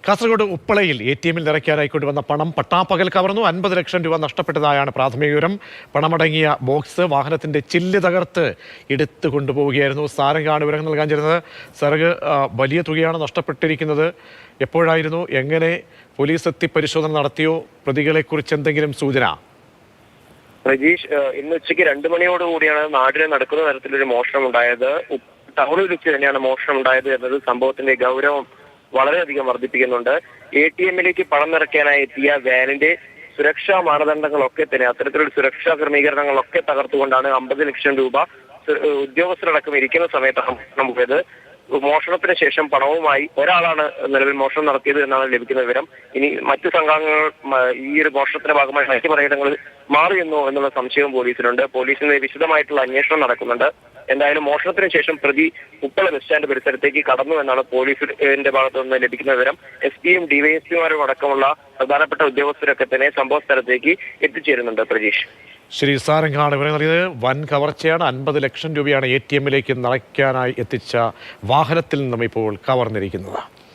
കാസർഗോഡ് ഉപ്പളയിൽ ATM-ൽ നിറയ്ക്കാനായി കൊണ്ടുവന്ന പണം പട്ടാപ്പകൽ കവർന്നു. 50 ലക്ഷം രൂപ നഷ്ടപ്പെട്ടതായാണ് പ്രാഥമിക വിവരം. പണമടങ്ങിയ ബോക്സ് വാഹനത്തിന്റെ ചില്ല് തകർത്ത് എടുത്തു കൊണ്ടുപോവുകയായിരുന്നു. സാരംഗാണ് വിവരങ്ങൾ നൽകാൻ ചേരുന്നത്. സാരംഗ്, വലിയ തുകയാണ് നഷ്ടപ്പെട്ടിരിക്കുന്നത്. എപ്പോഴായിരുന്നു, എങ്ങനെ പോലീസ് എത്തി പരിശോധന നടത്തിയോ? പ്രതികളെക്കുറിച്ച് എന്തെങ്കിലും സൂചന? പ്രജീഷ്, ഇന്ന് ഉച്ചയ്ക്ക് 2 മണിയോടുകൂടിയാണ് നാടിന് നടക്കുന്ന തരത്തിലൊരു മോഷണം ഉണ്ടായത്. ടൗണിൽ വെച്ച് തന്നെയാണ് മോഷണം ഉണ്ടായത് എന്നത് സംഭവത്തിന്റെ ഗൗരവം വളരെയധികം വർദ്ധിപ്പിക്കുന്നുണ്ട്. ATM-ലേക്ക് പണം നിറയ്ക്കാനായി എത്തിയ വാനിന്റെ സുരക്ഷാ മാനദണ്ഡങ്ങളൊക്കെ തന്നെ, അത്തരത്തിലുള്ള സുരക്ഷാ ക്രമീകരണങ്ങളൊക്കെ തകർത്തുകൊണ്ടാണ് 50 ലക്ഷം രൂപ ഉദ്യോഗസ്ഥരടക്കം ഇരിക്കുന്ന സമയത്താണ് മോഷണം പോയത്. മോഷണത്തിന് ശേഷം പണവുമായി ഒരാളാണ് നിലവിൽ മോഷണം നടത്തിയത് എന്നാണ് ലഭിക്കുന്ന വിവരം. ഇനി മറ്റു സംഘങ്ങൾ ഈ ഒരു മോഷണത്തിന്റെ ഭാഗമായി മറ്റു പലയിടങ്ങളിൽ മാറിയെന്നോ എന്നുള്ള സംശയവും പോലീസിനുണ്ട്. പോലീസിന് വിശദമായിട്ടുള്ള അന്വേഷണം നടക്കുന്നുണ്ട്. എന്തായാലും മോഷണത്തിന് ശേഷം പ്രതി ഉപ്പള ബസ് സ്റ്റാൻഡ് പരിസരത്തേക്ക് കടന്നു എന്നാണ് പോലീസിന്റെ ഭാഗത്തു നിന്ന് ലഭിക്കുന്ന വിവരം. SP-യും DYSP-മാരും അടക്കമുള്ള പ്രധാനപ്പെട്ട ഉദ്യോഗസ്ഥരൊക്കെ തന്നെ സംഭവ സ്ഥലത്തേക്ക് എത്തിച്ചേരുന്നുണ്ട്. പ്രജീഷ്, ശരി, സാരംഗാണ് വിവരം നൽകിയത്. വൻ കവർച്ചയാണ്. 50 ലക്ഷം രൂപയാണ് ATM-ലേക്ക് നിറയ്ക്കാനായി എത്തിച്ച വാഹനത്തിൽ നിന്നും ഇപ്പോൾ കവർന്നിരിക്കുന്നത്.